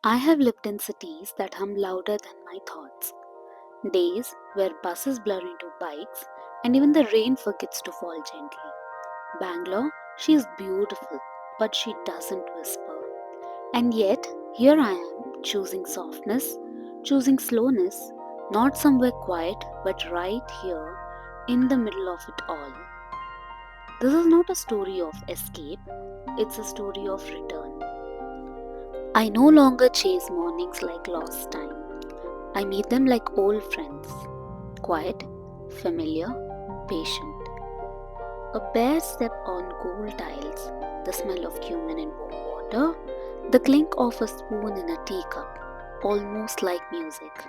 I have lived in cities that hum louder than my thoughts. Days where buses blur into bikes and even the rain forgets to fall gently. Bangalore, she is beautiful, but she doesn't whisper. And yet, here I am, choosing softness, choosing slowness, not somewhere quiet, but right here, in the middle of it all. This is not a story of escape, it's a story of return. I no longer chase mornings like lost time. I meet them like old friends, quiet, familiar, patient. A bare step on gold tiles, the smell of cumin in warm water, the clink of a spoon in a teacup, almost like music.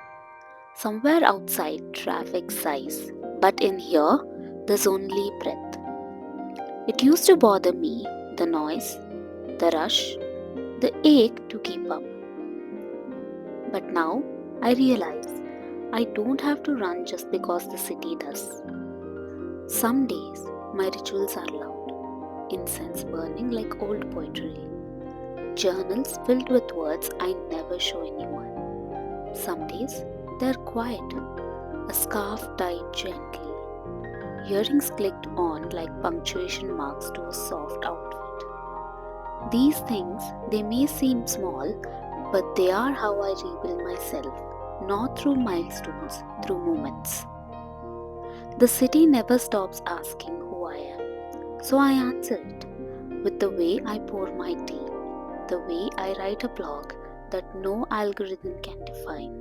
Somewhere outside, traffic sighs, but in here, there's only breath. It used to bother me, the noise, the rush, the ache to keep up. But now, I realize I don't have to run just because the city does. Some days, my rituals are loud, incense burning like old poetry, journals filled with words I never show anyone. Some days, they're quiet, a scarf tied gently, earrings clicked on like punctuation marks to a soft outfit. These things, they may seem small, but they are how I rebuild myself, not through milestones, through moments. The city never stops asking who I am, so I answer it with the way I pour my tea, the way I write a blog that no algorithm can define,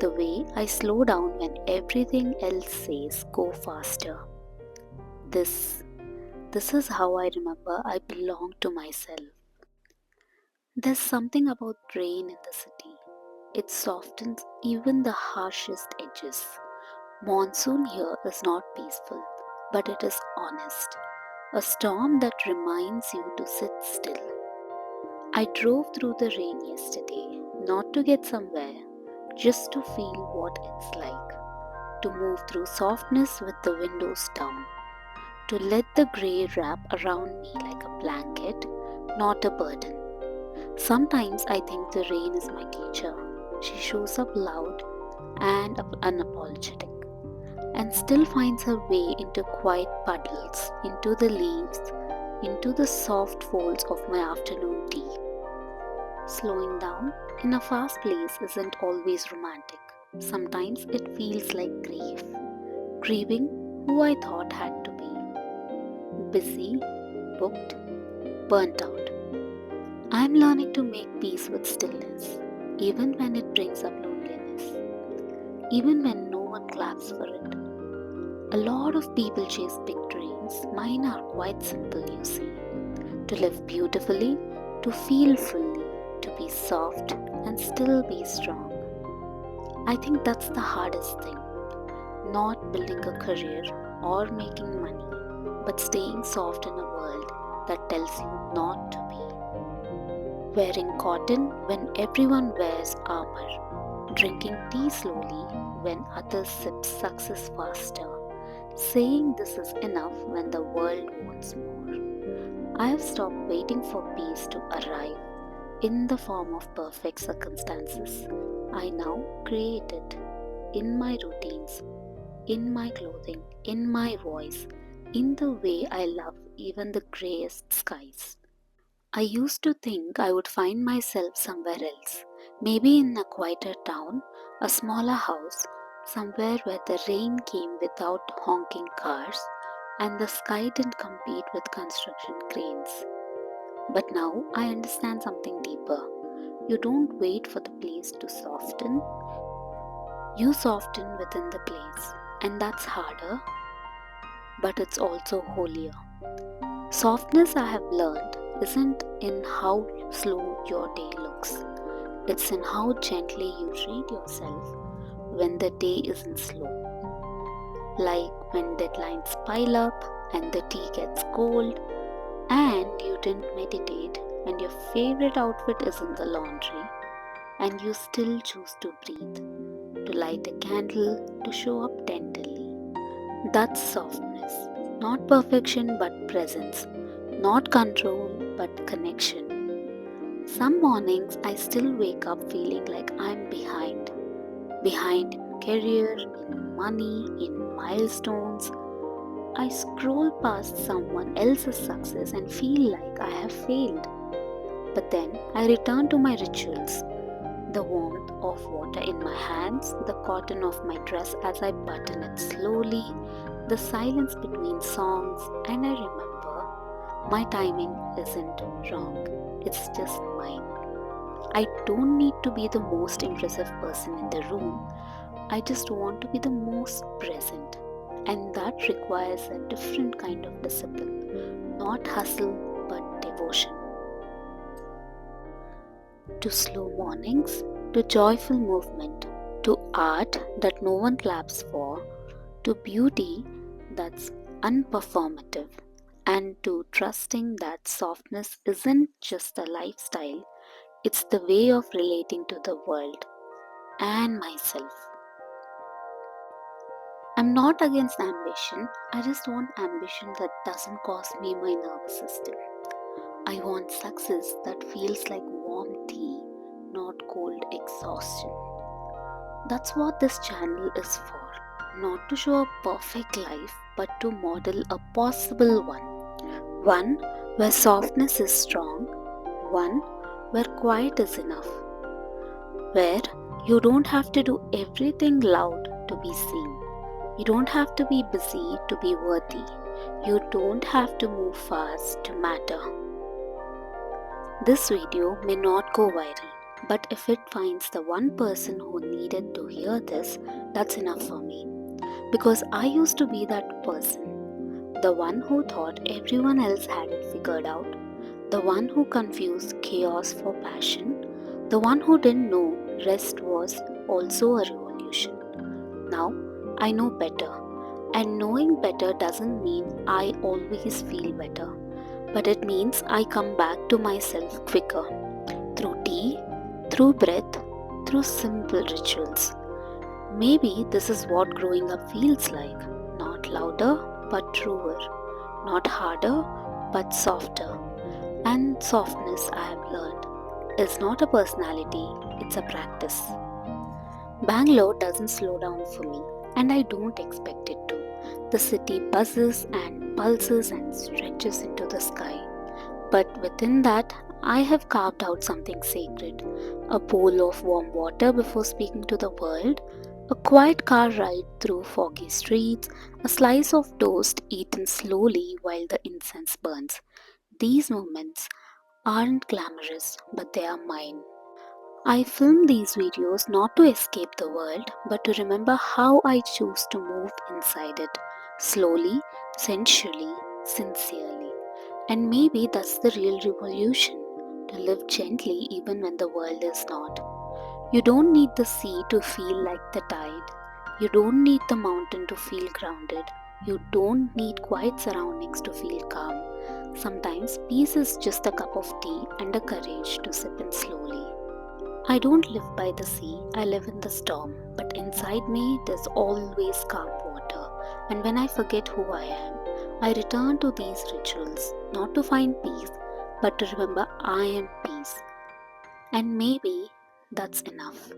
the way I slow down when everything else says go faster. This, this is how I remember I belong to myself. There's something about rain in the city. It softens even the harshest edges. Monsoon here is not peaceful, but it is honest. A storm that reminds you to sit still. I drove through the rain yesterday, not to get somewhere, just to feel what it's like. To move through softness with the windows down. To let the grey wrap around me like a blanket, not a burden. Sometimes I think the rain is my teacher. She shows up loud and unapologetic, and still finds her way into quiet puddles, into the leaves, into the soft folds of my afternoon tea. Slowing down in a fast place isn't always romantic. Sometimes it feels like grief, grieving who I thought had to be. Busy, booked, burnt out. I'm learning to make peace with stillness, even when it brings up loneliness, even when no one claps for it. A lot of people chase big dreams. Mine are quite simple, you see. To live beautifully, to feel fully, to be soft and still be strong. I think that's the hardest thing. Not building a career or making money, but staying soft in a world that tells you not to be. Wearing cotton when everyone wears armor. Drinking tea slowly when others sip success faster. Saying this is enough when the world wants more. I have stopped waiting for peace to arrive in the form of perfect circumstances. I now create it in my routines, in my clothing, in my voice, in the way I love even the greyest skies. I used to think I would find myself somewhere else, maybe in a quieter town, a smaller house, somewhere where the rain came without honking cars and the sky didn't compete with construction cranes. But now I understand something deeper. You don't wait for the place to soften, you soften within the place. And that's harder, but it's also holier. Softness, I have learned, isn't in how slow your day looks. It's in how gently you treat yourself when the day isn't slow. Like when deadlines pile up and the tea gets cold and you didn't meditate and your favorite outfit is in the laundry and you still choose to breathe, to light a candle, to show up tenderly. That's softness. Not perfection but presence. Not control but connection. Some mornings I still wake up feeling like I'm behind. Behind in career, in money, in milestones. I scroll past someone else's success and feel like I have failed. But then I return to my rituals, the warmth of water in my hands, the cotton of my dress as I button it slowly, the silence between songs, and I remember my timing isn't wrong, it's just mine. I don't need to be the most impressive person in the room, I just want to be the most present. And that requires a different kind of discipline, not hustle but devotion. To slow mornings, to joyful movement, to art that no one claps for, to beauty that's unperformative, and to trusting that softness isn't just a lifestyle, it's the way of relating to the world and myself. I'm not against ambition, I just want ambition that doesn't cost me my nervous system. I want success that feels like warm tea, not cold exhaustion. That's what this channel is for. Not to show a perfect life, but to model a possible one. One where softness is strong, one where quiet is enough, where you don't have to do everything loud to be seen. You don't have to be busy to be worthy. You don't have to move fast to matter. This video may not go viral, but if it finds the one person who needed to hear this, that's enough for me. Because I used to be that person, the one who thought everyone else had it figured out, the one who confused chaos for passion, the one who didn't know rest was also a revolution. Now I know better, and knowing better doesn't mean I always feel better, but it means I come back to myself quicker through tea, through breath, through simple rituals. Maybe this is what growing up feels like, not louder but truer, not harder but softer. And softness, I have learned, is not a personality, it's a practice. Bangalore doesn't slow down for me, and I don't expect it to. The city buzzes and pulses and stretches into the sky. But within that, I have carved out something sacred, a bowl of warm water before speaking to the world, a quiet car ride through foggy streets, a slice of toast eaten slowly while the incense burns. These moments aren't glamorous, but they are mine. I film these videos not to escape the world, but to remember how I choose to move inside it, slowly, sensually, sincerely. And maybe that's the real revolution, to live gently even when the world is not. You don't need the sea to feel like the tide. You don't need the mountain to feel grounded. You don't need quiet surroundings to feel calm. Sometimes peace is just a cup of tea and a courage to sip in slowly. I don't live by the sea, I live in the storm, but inside me there's always calm water. And when I forget who I am, I return to these rituals, not to find peace, but to remember I am peace. And maybe that's enough.